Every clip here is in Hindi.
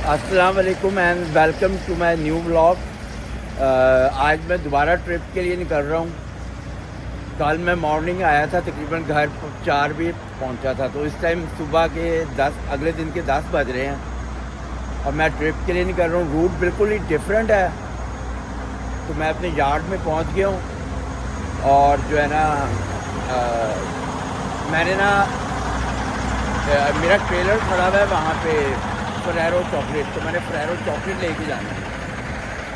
अस्सलाम वालेकुम and welcome to my new vlog. आज मैं दोबारा ट्रिप के लिए निकल रहा हूँ। कल मैं मॉर्निंग आया था, तकरीबन घर 4 बजे पहुँचा था, तो इस टाइम सुबह के 10 अगले दिन के 10 बज रहे हैं और मैं ट्रिप के लिए निकल रहा हूँ। रूट बिल्कुल ही डिफरेंट है। तो मैं अपने यार्ड में पहुँच गया हूँ और जो है ना मैंने ना मेरा ट्रेलर खड़ा हुआ है वहाँ पे फ्रेरो चॉकलेट, तो मैंने फ्रेरो चॉकलेट लेके जाना है।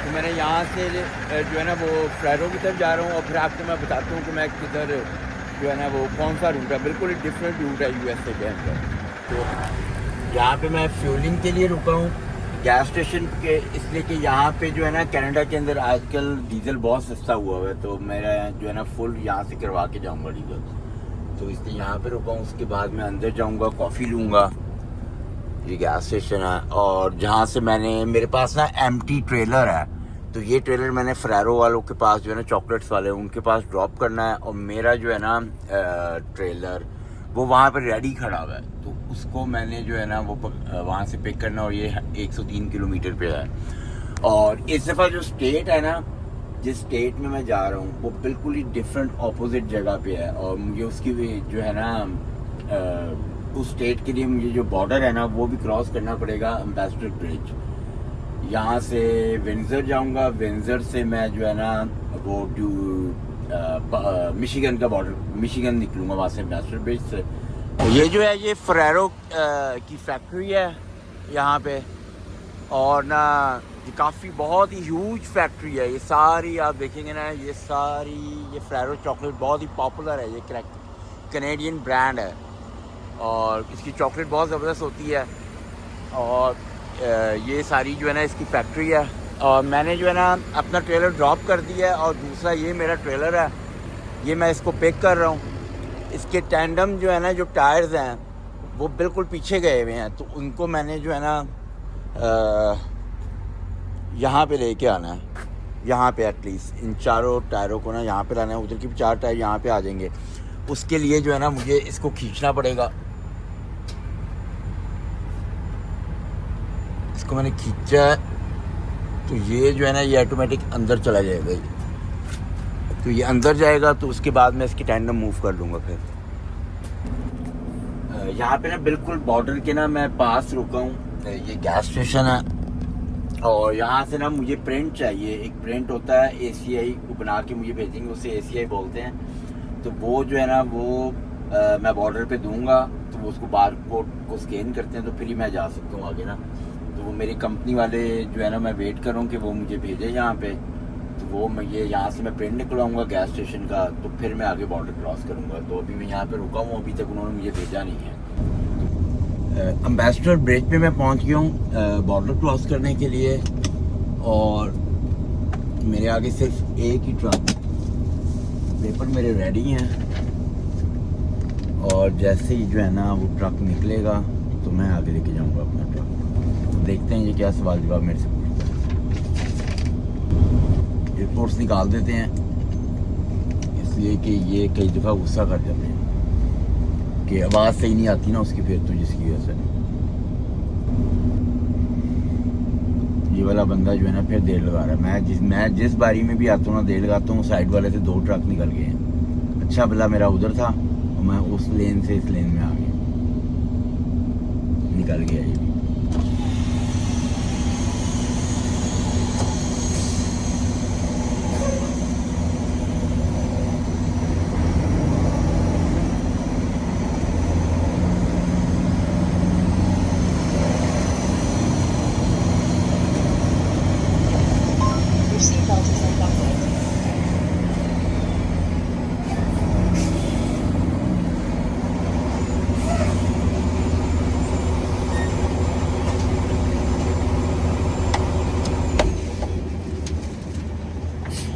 तो मैंने यहाँ से जो है ना वो फ्रेरो की तरफ जा रहा हूँ और फिर आपको मैं बताता हूँ कि मैं किधर जो है ना वो कौन सा रूट है। बिल्कुल ही डिफरेंट रूट है यूएसए के अंदर। तो यहाँ पे मैं फ्यूलिंग के लिए रुका हूँ गैस स्टेशन के, इसलिए कि यहाँ पे जो है ना कनाडा के अंदर आजकल डीजल बहुत सस्ता हुआ है, तो मेरा जो है ना फुल यहाँ से करवा के जाऊँगा डीजल। तो इसलिए यहाँ पे रुका हूँ। उसके बाद मैं अंदर जाऊँगा, कॉफ़ी लूँगा। ये गैस स्टेशन है और जहाँ से मेरे पास ना एम्प्टी ट्रेलर है, तो ये ट्रेलर मैंने फ्रेरो वालों के पास जो है ना चॉकलेट्स वाले उनके पास ड्रॉप करना है और मेरा जो है ना ट्रेलर वो वहाँ पर रेडी खड़ा हुआ है, तो उसको मैंने जो है ना वो वहाँ से पिक करना। और ये 103 किलोमीटर पे है। और इस दफ़ा जो स्टेट है ना, जिस स्टेट में मैं जा रहा हूँ वो बिल्कुल ही डिफरेंट ऑपोजिट जगह पे है और मुझे उसकी जो है ना उस स्टेट के लिए मुझे जो बॉर्डर है ना वो भी क्रॉस करना पड़ेगा, एम्बेसडर ब्रिज। यहाँ से विंडसर जाऊँगा, विंडसर से मैं जो है ना वो टू मिशिगन का बॉर्डर, मिशिगन निकलूँगा वहाँ से एम्बेसडर ब्रिज से। ये जो है ये फ्रेरो की फैक्ट्री है यहाँ पे, और ना ये काफ़ी बहुत ही ह्यूज फैक्ट्री है। ये सारी आप देखेंगे ना, ये सारी ये फ्रेरो चॉकलेट बहुत ही पॉपुलर है। ये कनेडियन ब्रांड है और इसकी चॉकलेट बहुत ज़बरदस्त होती है। और ये सारी जो है ना इसकी फैक्ट्री है। और मैंने जो है ना अपना ट्रेलर ड्रॉप कर दिया है और दूसरा ये मेरा ट्रेलर है, ये मैं इसको पिक कर रहा हूँ। इसके टैंडम जो है ना, जो टायर्स हैं वो बिल्कुल पीछे गए हुए हैं, तो उनको मैंने जो है ना यहाँ पे लेके आना है। यहाँ पे एटलीस्ट इन चारों टायरों को ना यहाँ पे लाना है। उधर की भी 4 टायर यहाँ पे आ जाएंगे। उसके लिए जो है ना मुझे इसको खींचना पड़ेगा। इसको मैंने खींचा है तो ये जो है ना ये ऑटोमेटिक अंदर चला जाएगा। तो ये अंदर जाएगा तो उसके बाद मैं इसकी टैंडम मूव कर लूँगा। फिर यहाँ पे ना बिल्कुल बॉर्डर के ना मैं पास रुका हूँ। ये गैस स्टेशन है और यहाँ से ना मुझे प्रिंट चाहिए। एक प्रिंट होता है ACI को बना के मुझे भेजेंगे, उसे ACI बोलते हैं। तो वो जो है ना वो मैं बॉर्डर पे दूंगा, तो वो उसको बार कोड को स्कैन करते हैं, तो फिर ही मैं जा सकता हूँ आगे ना। तो वो मेरी कंपनी वाले जो है ना मैं वेट कर रहा हूँ कि वो मुझे भेजे यहाँ पे। तो वो मैं ये यहाँ से मैं प्रिंट निकलवाऊँगा गैस स्टेशन का, तो फिर मैं आगे बॉर्डर क्रॉस करूँगा। तो अभी मैं यहाँ पर रुका हूँ, अभी तक उन्होंने मुझे भेजा नहीं है। एम्बेसडर ब्रिज पे मैं पहुंच गया हूँ बॉर्डर क्रॉस करने के लिए। और मेरे आगे सिर्फ एक ही ट्रक, पेपर मेरे रेडी हैं और जैसे ही जो है ना वो ट्रक निकलेगा तो मैं आगे लेके जाऊंगा अपना ट्रक। तो देखते हैं ये क्या सवाल जवाब मेरे से पूछता है। रिपोर्ट्स निकाल देते हैं इसलिए कि ये कई दफ़ा गुस्सा कर जाते हैं कि आवाज़ सही नहीं आती ना उसकी, फिर तो जिसकी वजह से ये वाला बंदा जो है ना फिर देर लगा रहा है। मैं जिस बारी में भी आता हूँ ना देर लगाता हूँ, साइड वाले से 2 ट्रक निकल गए हैं। अच्छा भला मेरा उधर था और मैं उस लेन से इस लेन में आ गया, निकल गया ये भी।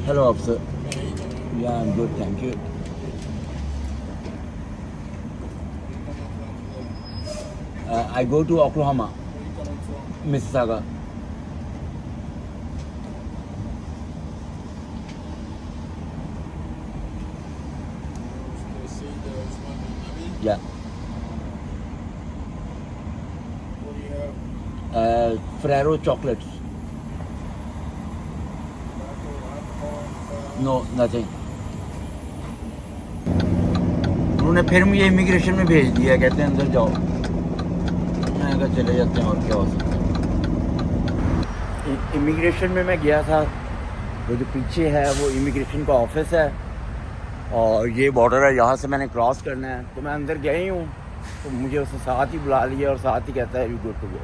Hello, officer. Yeah, I'm good, thank you. I go to Oklahoma, Mississauga. Yeah. What do you have? Ferrero chocolates. No, nothing. उन्होंने फिर मुझे इमिग्रेशन में भेज दिया, कहते हैं अंदर जाओ। मैंने कहा चले जाते हैं, और क्या हो सकता है। इमिग्रेशन में मैं गया था, वो जो पीछे है वो इमिग्रेशन का ऑफिस है और ये बॉर्डर है, यहाँ से मैंने क्रॉस करना है। तो मैं अंदर गया ही हूँ, तो मुझे उसने साथ ही बुला लिया और साथ ही कहता है यू गुड टू गो।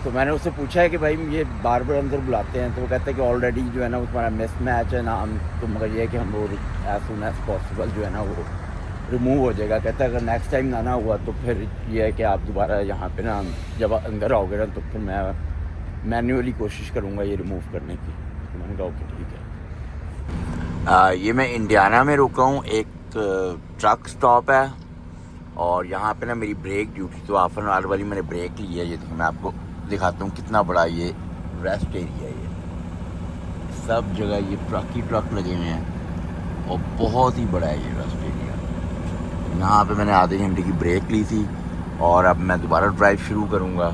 तो मैंने उससे पूछा है कि भाई मुझे बार बार अंदर बुलाते हैं, तो वो कहते हैं कि ऑलरेडी जो है ना तुम्हारा मिस मैच है ना, हम तो मगर ये है कि हम वो एज सुन एज पॉसिबल जो है ना वो रिमूव हो जाएगा। कहता है अगर नेक्स्ट टाइम ना हुआ तो फिर ये है कि आप दोबारा यहाँ पे ना जब अंदर आओगे ना तो फिर मैं मैन्युअली कोशिश करूँगा ये रिमूव करने की। तो मैंने कहा ओके ठीक है। ये मैं इंडियाना में रुका हूँ, एक ट्रक स्टॉप है और यहाँ पे ना मेरी ब्रेक ड्यूटी, तो हाफ एन आवर वाली मैंने ब्रेक ली है। ये देखो मैं आपको दिखाता हूँ कितना बड़ा ये रेस्ट एरिया है। ये सब जगह ये ट्रक ही ट्रक लगे हुए हैं और बहुत ही बड़ा है ये रेस्ट एरिया। यहाँ पे मैंने आधे घंटे की ब्रेक ली थी और अब मैं दोबारा ड्राइव शुरू करूँगा।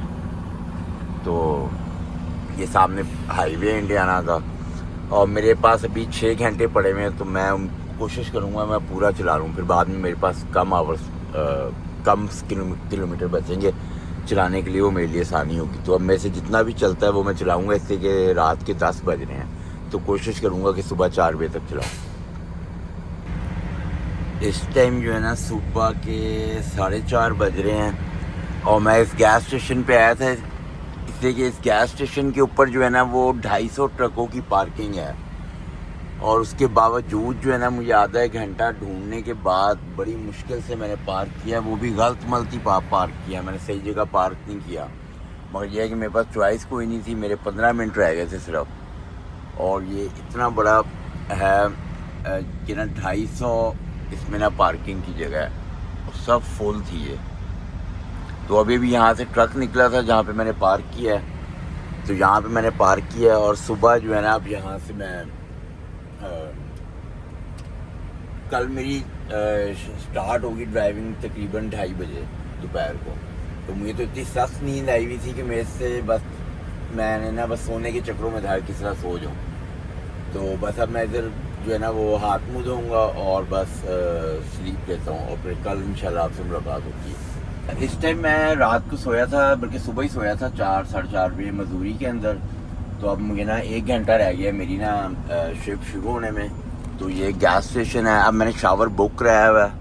तो ये सामने हाईवे है इंडियाना का और मेरे पास अभी 6 घंटे पड़े हुए हैं, तो मैं कोशिश करूँगा मैं पूरा चला लूँ। फिर बाद में मेरे पास कम किलोमीटर बचेंगे चलाने के लिए, वो मेरे लिए आसानी होगी। तो अब मेरे से जितना भी चलता है वो मैं चलाऊँगा, इससे कि रात के 10 बज रहे हैं तो कोशिश करूँगा कि सुबह 4 बजे तक चलाऊँ। इस टाइम जो है ना सुबह के 4:30 बज रहे हैं और मैं इस गैस स्टेशन पे आया था, इसलिए कि इस गैस स्टेशन के ऊपर जो है ना वो 250 ट्रकों की पार्किंग है और उसके बावजूद जो है ना मुझे आधा एक घंटा ढूंढने के बाद बड़ी मुश्किल से मैंने पार्क किया, वो भी गलत मलती पार्क किया। मैंने सही जगह पार्क नहीं किया, मगर यह है कि मेरे पास चॉइस कोई नहीं थी। मेरे 15 मिनट रह गए थे सिर्फ और ये इतना बड़ा है कि ना 250 इसमें ना पार्किंग की जगह है और सब फुल थी ये। तो अभी भी यहाँ से ट्रक निकला था जहाँ पे मैंने पार्क किया है, तो यहाँ पे मैंने पार्क किया है और सुबह जो है ना अब यहाँ से मैं कल मेरी स्टार्ट होगी ड्राइविंग तकरीबन 2:30 बजे दोपहर को। तो मुझे तो इतनी सख्त नींद आई हुई थी कि मेरे से बस मैंने ना बस सोने के चक्करों में था किस तरह सो जाऊँ। तो बस अब मैं इधर जो है ना वो हाथ मुँह धोऊँगा और बस स्लीप लेता हूँ और फिर कल इंशाल्लाह आपसे मुलाकात होती है। इस टाइम मैं रात को सोया था, बल्कि सुबह ही सोया था 4 साढ़े 4 बजे मजदूरी के अंदर। तो अब मुझे ना 1 घंटा रह गया मेरी ना शिफ्ट शुरू होने में। तो ये गैस स्टेशन है, अब मैंने शावर बुक कराया हुआ है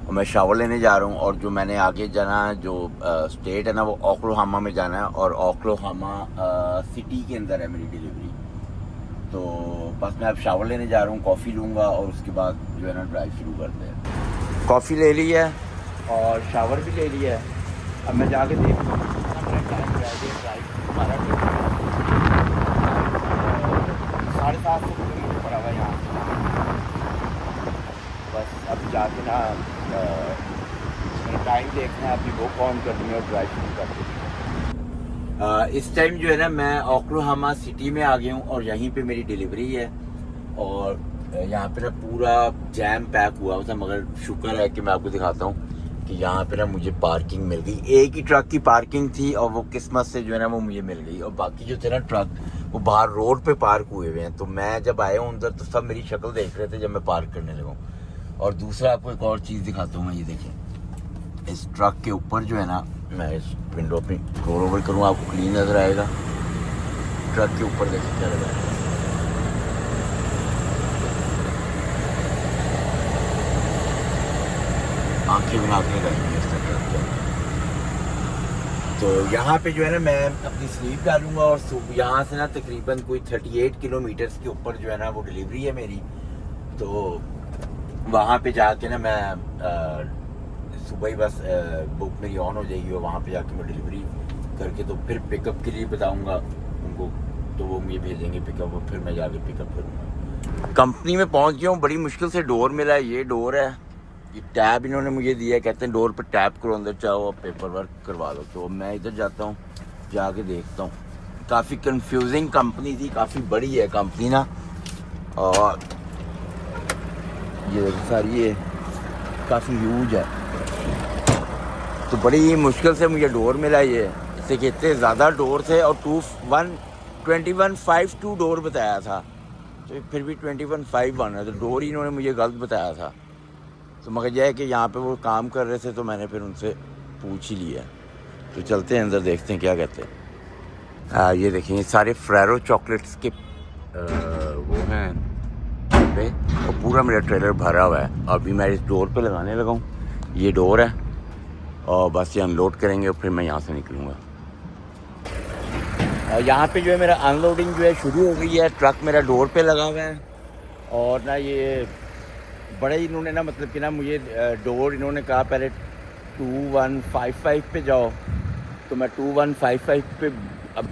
और मैं शावर लेने जा रहा हूँ। और जो मैंने आगे जाना है जो स्टेट है ना वो ओक्लाहोमा में जाना है और ओक्लाहोमा सिटी के अंदर है मेरी डिलीवरी। तो बस मैं अब शावर लेने जा रहा हूँ, कॉफ़ी लूँगा और उसके बाद जो है ना ड्राइव शुरू करते हैं। कॉफ़ी ले ली है और शावर भी ले लिया है। अब मैं जाके देखूँ हमारा 750 किलोमीटर पड़ा हुआ यहाँ। बस अब जाके ना टाइम देखना है, अपनी बुक ऑन करनी है और ड्राइव शुरू कर देनी है। इस टाइम जो है ना मैं ओक्लाहोमा सिटी में आ गया हूँ और यहीं पे मेरी डिलीवरी है और यहाँ पे ना पूरा जैम पैक हुआ था, मगर शुक्र है कि मैं आपको दिखाता हूँ कि यहाँ पे ना मुझे पार्किंग मिल गई। एक ही ट्रक की पार्किंग थी और वो किस्मत से जो है ना वो मुझे मिल गई और बाकी जो थे ना ट्रक वो बाहर रोड पे पार्क हुए हुए हैं। तो मैं जब आया हूँ अंदर तो सब मेरी शक्ल देख रहे थे जब मैं पार्क करने लगा। और दूसरा आपको एक और चीज़ दिखाता हूँ मैं, ये देखिए इस ट्रक के ऊपर जो है ना, मैं इस विंडो पे रोल ओवर करूँ आपको क्लीन नजर आएगा। ट्रक के ऊपर देखिए क्या लगा है, आंखें बना के लगाएंगे इस ट्रक के। तो यहाँ पे जो है ना मैं अपनी स्लीप डालूंगा और यहाँ से ना तकरीबन कोई 38 किलोमीटर्स के ऊपर जो है ना वो डिलीवरी है मेरी। तो वहाँ पे जाके ना मैं सुबह ही बस बुक मेरी ऑन हो जाएगी और वहाँ पे जाके मैं डिलीवरी करके तो फिर पिकअप के लिए बताऊँगा उनको, तो वो मुझे भेजेंगे पिकअप और फिर मैं जाके पिकअप करूँगा। कंपनी में पहुँच गया हूँ, बड़ी मुश्किल से डोर मिला है। ये डोर है, ये टैब इन्होंने मुझे दिया है, कहते हैं डोर पर टैप करो अंदर चाहो और पेपर वर्क करवा लो। तो मैं इधर जाता हूँ, जाके देखता हूँ। काफ़ी कंफ्यूजिंग कंपनी थी, काफ़ी बड़ी है कंपनी ना, और ये सारी ये काफ़ी ह्यूज है। तो बड़ी मुश्किल से मुझे डोर मिला ये से कि इतने ज़्यादा डोर थे और 2152 डोर बताया था, तो फिर भी 21.5 बन रहा था। डोर ही इन्होंने मुझे गलत बताया था। तो मगर यह है कि यहाँ पे वो काम कर रहे थे तो मैंने फिर उनसे पूछ ही लिया। तो चलते हैं अंदर, देखते हैं क्या कहते हैं। ये देखें, ये सारे फ्रेरो चॉकलेट्स के वो हैं पे, और पूरा मेरा ट्रेलर भरा हुआ है। अभी मैं इस डोर पे लगाने लगा हूँ, ये डोर है, और बस ये अनलोड करेंगे और फिर मैं यहाँ से निकलूँगा। यहाँ पे जो है मेरा अनलोडिंग जो है शुरू हो गई है। ट्रक मेरा डोर पे लगा हुआ है, और ना ये बड़े इन्होंने ना मतलब कि ना मुझे डोर इन्होंने कहा पहले 2155 पे जाओ, तो मैं 2155 पे अब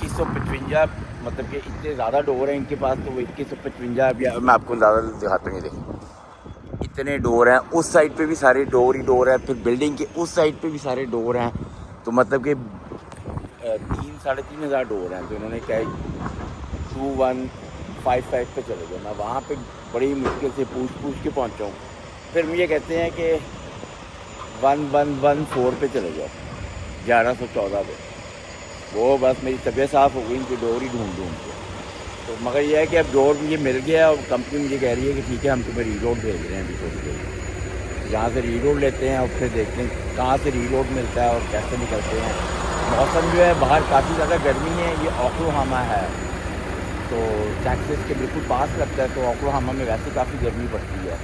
2155, मतलब कि इतने ज़्यादा डोर हैं इनके पास, तो वो 2155 अभी मैं आपको ज़्यादा दिखाता नहीं। देखिए इतने डोर हैं, उस साइड पे भी सारे डोर ही डोर है, फिर बिल्डिंग के उस साइड पे भी सारे डोर हैं, तो मतलब कि 3-3.5 हज़ार डोर हैं। तो इन्होंने क्या 2155 पे चले गए। मैं वहाँ पे बड़ी मुश्किल से पूछ के पहुँचा हूँ। फिर मुझे कहते हैं कि 1114 पे चले जाओ, 1114 पे। वो बस मेरी तबीयत साफ़ हो गई, इनकी डोर ही ढूंढ के। तो मगर यह है कि अब डोर मुझे मिल गया, और कंपनी मुझे कह रही है कि ठीक है हम तुम्हें रीलोड भेज रहे हैं अभी थोड़ी देर। यहाँ से रीलोड लेते हैं और फिर देखते हैं कहाँ से रीलोड मिलता है और कैसे निकलते हैं। मौसम जो है बाहर काफ़ी ज़्यादा गर्मी है। ये ओक्लाहोमा है, तो टेक्सास के बिल्कुल पास लगता है, तो ओक्लाहोमा में वैसे काफ़ी गर्मी पड़ती है।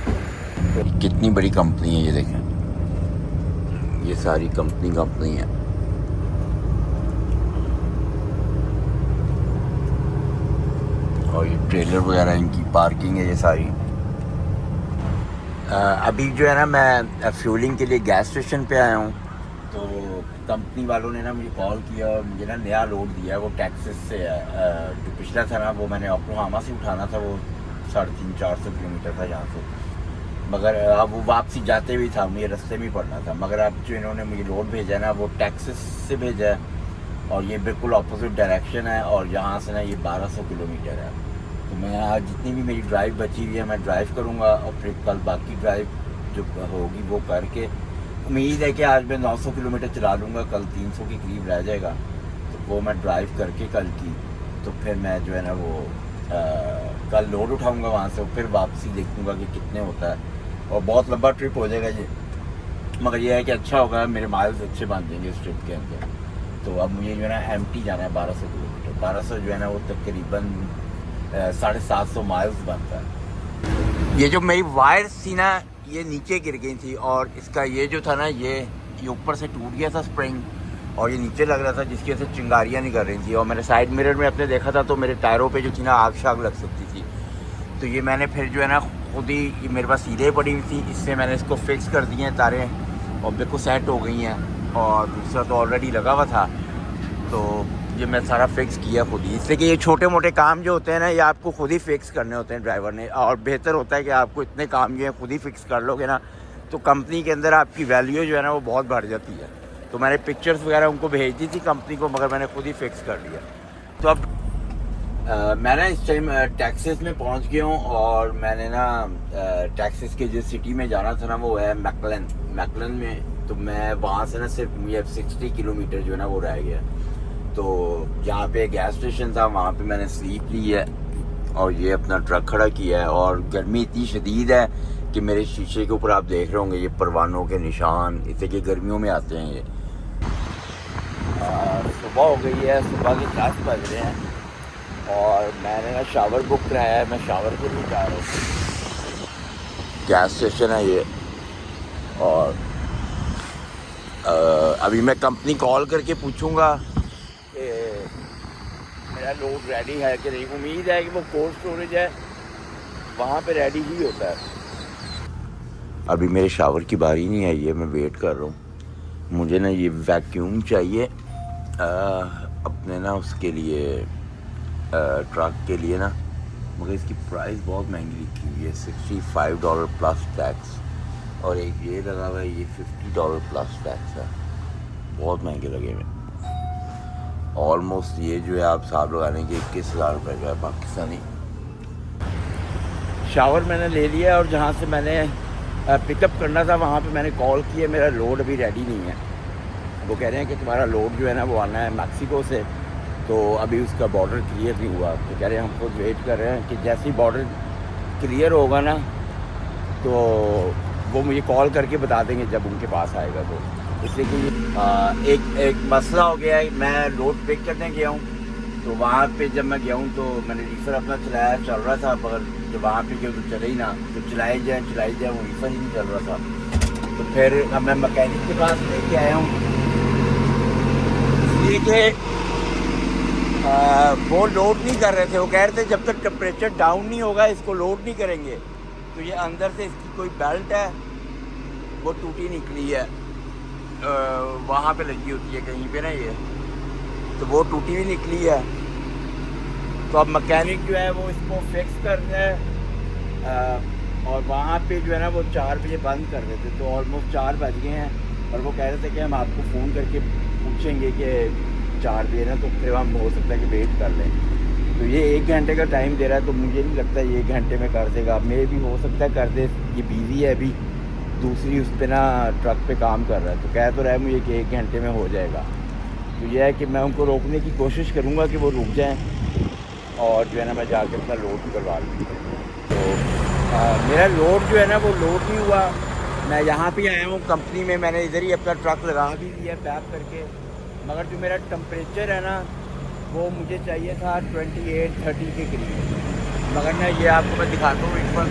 तो कितनी बड़ी कंपनी है ये देखें, ये सारी कंपनी है। और ये ट्रेलर वगैरह इनकी पार्किंग है ये सारी। अभी जो है ना मैं फ्यूलिंग के लिए गैस स्टेशन पे आया हूँ, तो कंपनी वालों ने ना मुझे कॉल किया और मुझे ना नया लोड दिया है। वो टेक्सास से है। जो पिछला था ना वो मैंने ओक्लाहोमा से उठाना था, वो 350-400 किलोमीटर था यहाँ से, मगर अब वो वापसी जाते हुए था, मुझे रास्ते में ही पड़ना था। मगर अब जो इन्होंने मुझे लोड भेजा है ना वो टेक्सास से भेजा है, और ये बिल्कुल अपोजिट डायरेक्शन है, और यहाँ से ना ये 1200 किलोमीटर है। तो मैं आज जितनी भी मेरी ड्राइव बची हुई है मैं ड्राइव करूँगा, और फिर कल बाकी ड्राइव जो होगी वो करके उम्मीद है कि आज मैं 900 किलोमीटर चला लूँगा, कल 300 के करीब रह जाएगा। तो वो मैं ड्राइव करके कल की, तो फिर मैं जो है ना वो कल लोड उठाऊँगा वहाँ से, फिर वापसी देखूँगा कि कितने होता है। और बहुत लंबा ट्रिप हो जाएगा ये, मगर ये है कि अच्छा होगा, मेरे माइल्स अच्छे बन जाएंगे इस ट्रिप के अंदर। तो अब मुझे जो है ना एमटी जाना है 1200 किलोमीटर। 1200 जो है ना वो तकरीबन 750 माइल्स बनता है। ये जो मेरी वायर्स थी ना ये नीचे गिर गई थी, और इसका ये जो था ना ये ऊपर से टूट गया था स्प्रिंग, और ये नीचे लग रहा था, जिसकी वजह से चिंगारियाँ निकल रही थी। और मैंने साइड मिरर में अपने देखा था तो मेरे टायरों पे जो थी ना आग शाग लग सकती थी। तो ये मैंने फिर जो है ना खुद ही, ये मेरे पास सीधे पड़ी हुई थी, इससे मैंने इसको फिक्स कर दिए हैं तारें, और बिल्कुल सेट हो गई हैं। और दूसरा तो ऑलरेडी लगा हुआ था, तो ये मैं सारा फिक्स किया खुद ही। इसलिए कि ये छोटे मोटे काम जो होते हैं ना ये आपको खुद ही फिक्स करने होते हैं ड्राइवर ने, और बेहतर होता है कि आपको इतने काम जो है खुद ही फिक्स कर लोगे ना, तो कंपनी के अंदर आपकी वैल्यू जो है ना वो बहुत बढ़ जाती है। तो मैंने पिक्चर्स वगैरह उनको भेज दी थी कंपनी को, मगर मैंने खुद ही फिक्स कर लिया। तो अब मैं ना इस टाइम टेक्सास में पहुंच गया हूँ, और मैंने ना टेक्सास के जिस सिटी में जाना था ना वो है मैकलन में। तो मैं वहाँ से ना सिर्फ मुझे 60 किलोमीटर जो है ना वो रह गया। तो यहाँ पे गैस स्टेशन था, वहाँ पे मैंने स्लीप ली है, और ये अपना ट्रक खड़ा किया है। और गर्मी इतनी शदीद है कि मेरे शीशे के ऊपर आप देख रहे होंगे ये परवानों के निशान, इतने कि गर्मियों में आते हैं ये। सुबह हो गई है, सुबह के 10 बज रहे हैं, और मैंने ना शावर बुक कराया है, मैं शावर के लिए जा रहा हूँ। गैस स्टेशन है ये, और अभी मैं कंपनी कॉल करके पूछूंगा कि मेरा लोड रेडी है कि नहीं। उम्मीद है कि वो कोल्ड स्टोरेज है वहाँ पे रेडी ही होता है। अभी मेरे शावर की बारी नहीं आई है, मैं वेट कर रहा हूँ। मुझे ना ये वैक्यूम चाहिए अपने ना उसके लिए ट्रक के लिए ना, मगर इसकी प्राइस बहुत महंगी लिखी हुई है, $65 प्लस टैक्स, और एक ये लगा हुआ है ये $50 प्लस टैक्स है। बहुत महंगे लगे हुए। ऑलमोस्ट ये जो है आप हिसाब लगा लेंगे 21,000 रुपये का है पाकिस्तानी। शावर मैंने ले लिया, और जहाँ से मैंने पिकअप करना था वहाँ पे मैंने कॉल किया, मेरा लोड अभी रेडी नहीं है। वो कह रहे हैं कि तुम्हारा लोड जो है ना वो आना है मैक्सिको से, तो अभी उसका बॉर्डर क्लियर नहीं हुआ। तो कह रहे हैं हम खुद वेट कर रहे हैं कि जैसे ही बॉर्डर क्लियर होगा ना तो वो मुझे कॉल करके बता देंगे जब उनके पास आएगा। तो इसलिए कि एक मसला हो गया है। मैं लोड पिक करने गया हूँ, तो वहाँ पे जब मैं गया हूँ तो मैंने रीफर अपना चलाया, चल रहा था, मगर जब वहाँ पे गया तो चले ही ना, तो चलाई जाए वो रीफर ही नहीं चल रहा था। तो फिर अब मैं मैकेनिक के पास लेके आया हूँ, इसलिए कि वो लोड नहीं कर रहे थे। वो कह रहे थे जब तक टेम्परेचर डाउन नहीं होगा इसको लोड नहीं करेंगे। तो ये अंदर से इसकी कोई बेल्ट है वो टूटी निकली है, वहाँ पे लगी होती है कहीं पे ना ये, तो वो टूटी हुई निकली है। तो अब मैकेनिक जो है वो इसको फिक्स कर रहा है, और वहाँ पे जो है ना वो 4 बजे बंद कर देते, तो ऑलमोस्ट 4 बज गए हैं। और वो कह रहे थे कि हम आपको फ़ोन करके पूछेंगे कि 4 बजे ना, तो फिर हम हो सकता है कि वेट कर लें। तो ये 1 घंटे का टाइम दे रहा है, तो मुझे नहीं लगता ये 1 घंटे में कर देगा। मे भी हो सकता है कर दे, ये बिज़ी है अभी, दूसरी उस पर ना ट्रक पे काम कर रहा है। तो कह तो रहा है मुझे कि 1 घंटे में हो जाएगा। तो यह है कि मैं उनको रोकने की कोशिश करूँगा कि वो रुक जाएं, और जो है ना मैं जाकर अपना लोड करवा लूँ। तो मेरा लोड जो है ना वो लोड नहीं हुआ। मैं यहाँ पे आया हूँ कंपनी में, मैंने इधर ही अपना ट्रक लगा भी दिया पैक करके, मगर जो मेरा टेम्परेचर है ना वो मुझे चाहिए था 28-30 के करीब, मगर ना ये आपको मैं दिखाता हूँ इस पर,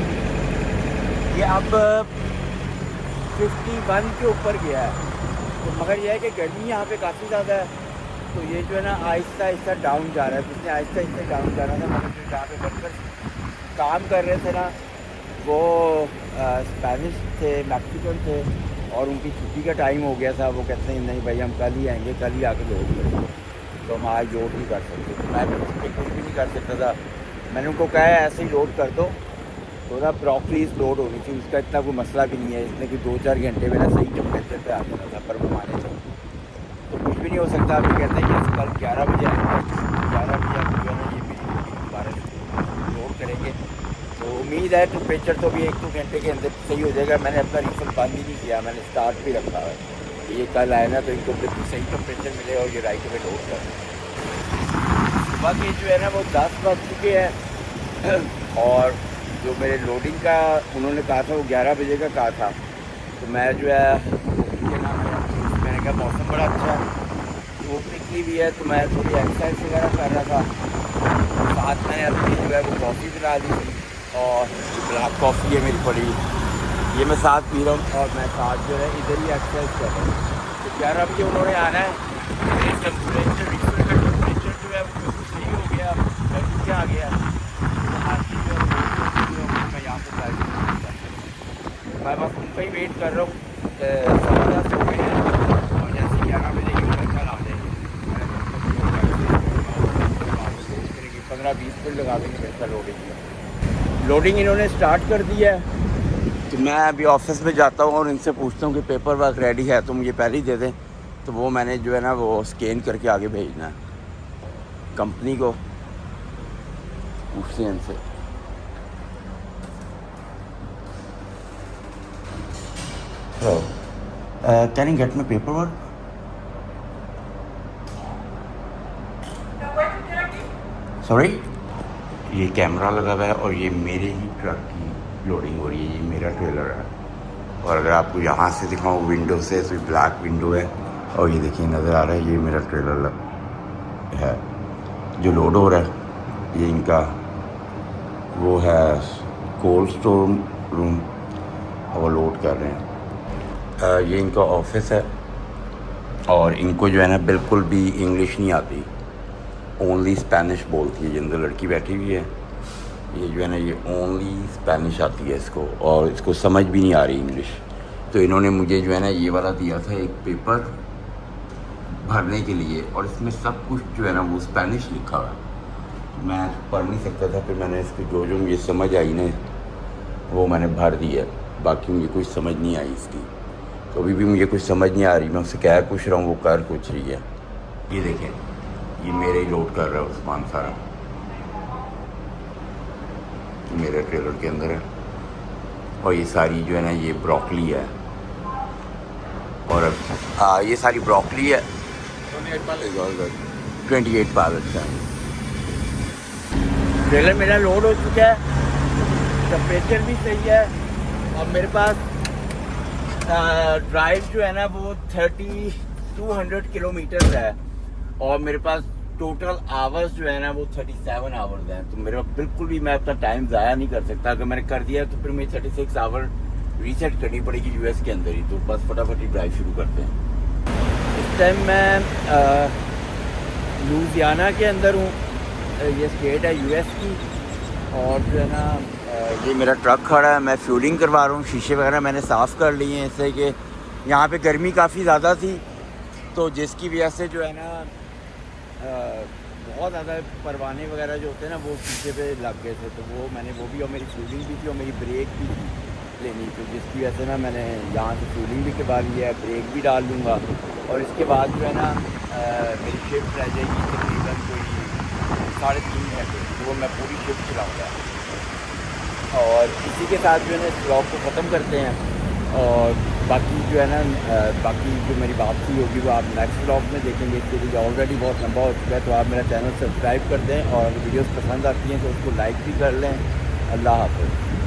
ये अब 51 के ऊपर गया है। तो मगर यह है कि गर्मी यहाँ पे काफ़ी ज़्यादा है, तो ये जो है ना आहिस्ता आहिस्ता डाउन जा रहा है। जिसने आहिस्ता आहिस्ता डाउन जा रहा था, मगर जो जहाँ पे वर्कर काम कर रहे थे ना वो स्पेनिश थे, मैक्सिकन थे, और उनकी छुट्टी का टाइम हो गया था। वो कहते हैं नहीं भाई हम कल ही आएंगे, कल ही आके लोड करेंगे, तो हम आज लोड नहीं कर सकते। तो मैं उस पर कुछ भी नहीं कर सकता था। मैंने उनको कहा है ऐसे ही लोड कर दो, तो ना प्रॉपरली लोड होनी चाहिए, उसका इतना कोई मसला भी नहीं है। इसने कि 2-4 घंटे में ना सही टेम्परेचर पे आ जाता था, पर वो माने थे। तो कुछ भी नहीं हो सकता। अभी कहते हैं कि कल 11 बजे आएंगे, 11 बजे आप जो है ना ये मेरी दोबारा लोड करेंगे। तो उम्मीद है टेम्परेचर तो भी 1-2 घंटे के अंदर सही हो जाएगा। मैंने अपना रीफिल बंद ही नहीं किया, मैंने स्टार्ट भी रखा है। ये कल आए ना तो इनको बिल्कुल सही टेम्परेचर मिले और ये राइट में लोड कर। सुबह के जो है ना वो 10 बज चुके हैं, और जो मेरे लोडिंग का उन्होंने कहा था वो 11 बजे का कहा था। तो मैं जो है मैंने कहा मौसम बड़ा अच्छा है, धूप निकली हुई है, तो मैं थोड़ी एक्सरसाइज वगैरह कर रहा था। साथ मैंने अपनी जो है वो कॉफ़ी बना ली थी, और ब्लैक कॉफ़ी है मेरी पड़ी, ये मैं साथ पी रहा हूँ, और मैं साथ जो है इधर ही एक्सरसाइज कर रहा हूँ। तो 11 बजे उन्होंने आना है। मेरे टेम्परेचर रीफिल का टेम्परेचर जो है वो बिल्कुल सही हो गया, नीचे आ गया। मैं यहाँ पर मैं बस उनका ही वेट कर रहा हूँ। 10:15 हो गए हैं, और जैसे 11 बजे की उम्र कल आ जाएगी, 15-20 मिनट लगा देंगे मेरे साथ लोडिंग इन्होंने स्टार्ट कर दी है। तो मैं अभी ऑफिस में जाता हूँ और इनसे पूछता हूँ कि पेपर वर्क रेडी है तो मुझे पहले ही दे दें। तो वो मैंने जो है ना वो स्कैन करके आगे भेजना है कंपनी को, पूछते हैं इनसे। Can you get my paper work? Sorry, ये कैमरा लगा हुआ है और ये मेरे ही ट्रक की लोडिंग हो रही है, ये मेरा ट्रेलर है। और अगर आपको यहाँ से दिखाऊँ विंडो से, तो ब्लैक विंडो है, और ये देखिए नज़र आ रहा है ये मेरा ट्रेलर है जो लोड हो रहा है। ये इनका वो है कोल्ड स्टोर रूम, वो लोड कर रहे हैं। ये इनका ऑफिस है, और इनको जो है ना बिल्कुल भी इंग्लिश नहीं आती, ओनली स्पेनिश बोलती है। ये अंदर लड़की बैठी हुई है, ये जो है ना ये ओनली स्पेनिश आती है इसको, और इसको समझ भी नहीं आ रही इंग्लिश। तो इन्होंने मुझे जो है ना ये वाला दिया था एक पेपर भरने के लिए, और इसमें सब कुछ जो है ना वो स्पेनिश लिखा हुआ है। मैं पढ़ नहीं सकता था, फिर मैंने इसकी जो मुझे समझ आई ना वो मैंने भर दी है, बाकी मुझे कुछ समझ नहीं आई इसकी। तो अभी भी मुझे कुछ समझ नहीं आ रही, मैं उससे कह कुछ रहा हूँ वो कर कुछ रही है। ये देखें, ये मेरे ही लोड कर रहा है उस्मान सारा, मेरे ट्रेलर के अंदर है। और ये सारी जो है ना ये ब्रोकली है, और ये सारी ब्रोकली है 28 पैलेट्स है। ट्रेलर मेरा लोड हो चुका है, टेम्परेचर भी सही है और मेरे पास ड्राइव जो है ना वो 3200 किलोमीटर है और मेरे पास टोटल आवर्स जो है ना वो 37 आवर्स हैं। तो मेरे बिल्कुल भी मैं अपना टाइम ज़ाया नहीं कर सकता। अगर मैंने कर दिया तो फिर मुझे 36 आवर रीसेट करनी पड़ेगी यूएस के अंदर ही। तो बस फटाफट ही ड्राइव शुरू करते हैं। इस टाइम मैं लुजियाना के अंदर हूँ, ये स्टेट है यूएस की। और जो है ना ये मेरा ट्रक खड़ा है, मैं फ्यूलिंग करवा रहा हूँ। शीशे वगैरह मैंने साफ़ कर लिए हैं इससे कि यहाँ पे गर्मी काफ़ी ज़्यादा थी, तो जिसकी वजह से जो है ना बहुत ज़्यादा परवाने वगैरह जो होते हैं ना वो शीशे पे लग गए थे। तो वो मैंने वो भी, और मेरी फ्यूलिंग भी थी और मेरी ब्रेक भी थी लेनी, तो जिसकी वजह से ना मैंने यहाँ से फ्यूलिंग भी करवा ली है, ब्रेक भी डाल लूँगा। और इसके बाद जो है ना मेरी शिफ्ट रह जाएगी तकरीबन कोई 3.5 घंटे, तो वो मैं पूरी शिफ्ट चलाऊँगा। और इसी के साथ जो है ना इस ब्लॉग को ख़त्म करते हैं। और बाकी जो है ना बाकी जो मेरी वापसी होगी वो आप नेक्स्ट ब्लॉग में देखेंगे, क्योंकि ऑलरेडी बहुत लंबा हो चुका है। तो आप मेरा चैनल सब्सक्राइब कर दें और वीडियोस पसंद आती हैं तो उसको लाइक भी कर लें। अल्लाह हाफ़िज़।